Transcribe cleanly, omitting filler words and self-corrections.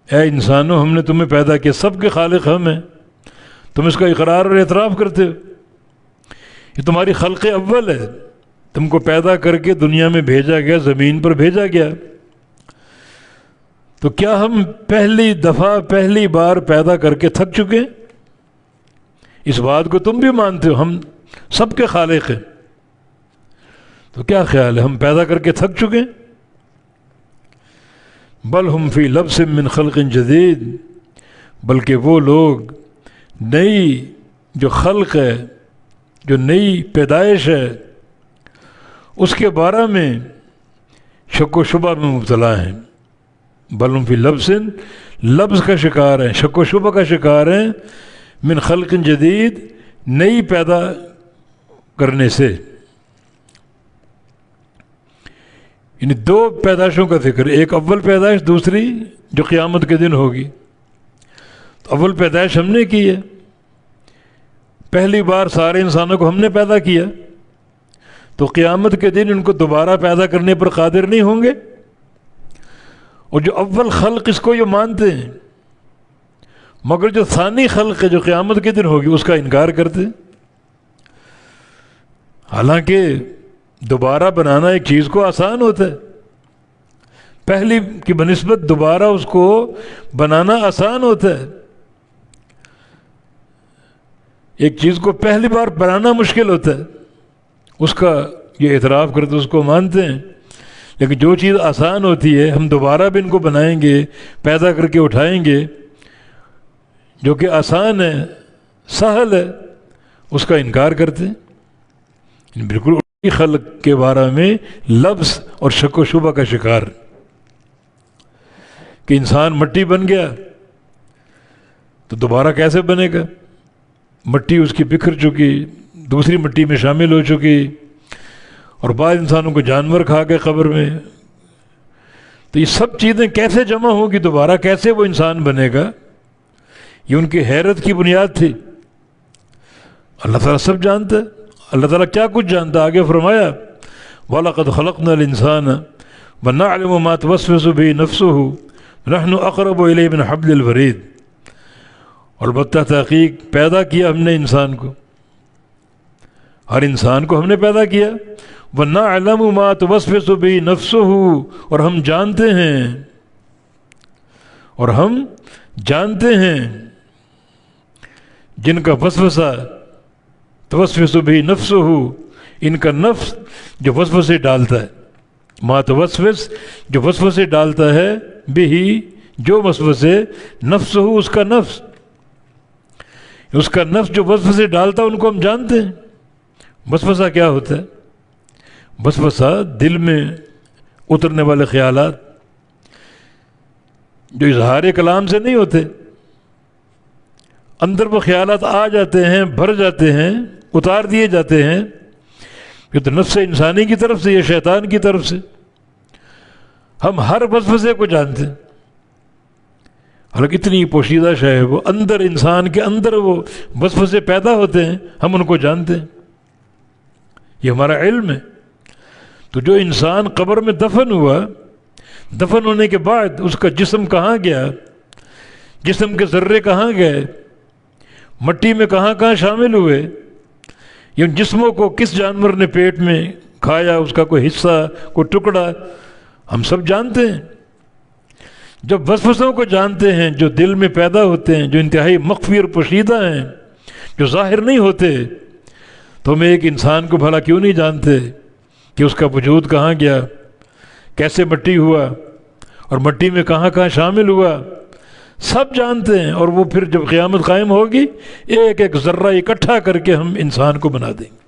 اے انسانوں ہم نے تمہیں پیدا کیا، سب کے خالق ہم ہیں، تم اس کا اقرار اور اعتراف کرتے ہو، یہ تمہاری خلق اول ہے، تم کو پیدا کر کے دنیا میں بھیجا گیا، زمین پر بھیجا گیا، تو کیا ہم پہلی دفعہ پہلی بار پیدا کر کے تھک چکے ہیں؟ اس بات کو تم بھی مانتے ہو، ہم سب کے خالق ہیں، تو کیا خیال ہے ہم پیدا کر کے تھک چکے ہیں؟ بل ہم فی لبس من خلق جدید، بلکہ وہ لوگ نئی جو خلق ہے، جو نئی پیدائش ہے، اس کے بارے میں شک و شبہ میں مبتلا ہیں۔ بل ہم فی لبس کا شکار ہیں، شک و شبہ کا شکار ہیں، من خلق جدید نئی پیدا کرنے سے، یعنی دو پیدائشوں کا ذکر، ایک اول پیدائش، دوسری جو قیامت کے دن ہوگی۔ تو اول پیدائش ہم نے کی ہے، پہلی بار سارے انسانوں کو ہم نے پیدا کیا، تو قیامت کے دن ان کو دوبارہ پیدا کرنے پر قادر نہیں ہوں گے، اور جو اول خلق اس کو یہ مانتے ہیں، مگر جو ثانی خلق ہے جو قیامت کے دن ہوگی اس کا انکار کرتے ہیں۔ حالانکہ دوبارہ بنانا ایک چیز کو آسان ہوتا ہے، پہلی کی بنسبت دوبارہ اس کو بنانا آسان ہوتا ہے، ایک چیز کو پہلی بار بنانا مشکل ہوتا ہے، اس کا یہ اعتراف کرتے، اس کو مانتے ہیں، لیکن جو چیز آسان ہوتی ہے ہم دوبارہ بھی ان کو بنائیں گے، پیدا کر کے اٹھائیں گے، جو کہ آسان ہے، سہل ہے، اس کا انکار کرتے ہیں، بالکل اسی خلق کے بارے میں لبس اور شک و شبہ کا شکار، کہ انسان مٹی بن گیا تو دوبارہ کیسے بنے گا، مٹی اس کی بکھر چکی، دوسری مٹی میں شامل ہو چکی، اور بعض انسانوں کو جانور کھا گئے قبر میں، تو یہ سب چیزیں کیسے جمع ہوگی دوبارہ، کیسے وہ انسان بنے گا، یہ ان کی حیرت کی بنیاد تھی۔ اللہ تعالیٰ سب جانتا ہے، اللہ تعالیٰ کیا کچھ جانتا ہے، آگے فرمایا وَلَقَدْ خَلَقْنَا الْإِنسَانَ وَنَعْلَمُ مَا تُوَسْوِسُ بِهِ نَفْسُهُ نَحْنُ أَقْرَبُ إِلَيْهِ مِنْ حَبْلِ الْوَرِيدِ، اور البتہ تحقیق پیدا کیا ہم نے انسان کو، ہر انسان کو ہم نے پیدا کیا، وَنَعْلَمُ مَا تُوَسْوِسُ بِهِ نَفْسُهُ، اور ہم جانتے ہیں، اور ہم جانتے ہیں جن کا وسوسہ توسوس بھی نفسہ، ان کا نفس جو وسوسے ڈالتا ہے، ما توسوس جو وسوسے ڈالتا ہے، بھی جو وسوسے، نفسہ اس کا نفس جو وسوسے ڈالتا ہے ان کو ہم جانتے ہیں۔ وسوسہ کیا ہوتا ہے؟ وسوسہ دل میں اترنے والے خیالات جو اظہار کلام سے نہیں ہوتے، اندر وہ خیالات آ جاتے ہیں، بھر جاتے ہیں، اتار دیے جاتے ہیں، یہ تو نفس انسانی کی طرف سے، یہ شیطان کی طرف سے۔ ہم ہر وسوسے کو جانتے ہیں، حالانکہ اتنی پوشیدہ شے ہے وہ، اندر انسان کے اندر وہ وسوسے پیدا ہوتے ہیں، ہم ان کو جانتے ہیں، یہ ہمارا علم ہے۔ تو جو انسان قبر میں دفن ہوا، دفن ہونے کے بعد اس کا جسم کہاں گیا، جسم کے ذرے کہاں گئے، مٹی میں کہاں کہاں شامل ہوئے، یہ جسموں کو کس جانور نے پیٹ میں کھایا، اس کا کوئی حصہ، کوئی ٹکڑا، ہم سب جانتے ہیں۔ جب وسوسوں کو جانتے ہیں جو دل میں پیدا ہوتے ہیں، جو انتہائی مخفی اور پوشیدہ ہیں، جو ظاہر نہیں ہوتے، تو ہم ایک انسان کو بھلا کیوں نہیں جانتے کہ اس کا وجود کہاں گیا، کیسے مٹی ہوا، اور مٹی میں کہاں کہاں شامل ہوا، سب جانتے ہیں۔ اور وہ پھر جب قیامت قائم ہوگی، ایک ایک ذرہ اکٹھا کر کے ہم انسان کو بنا دیں گے۔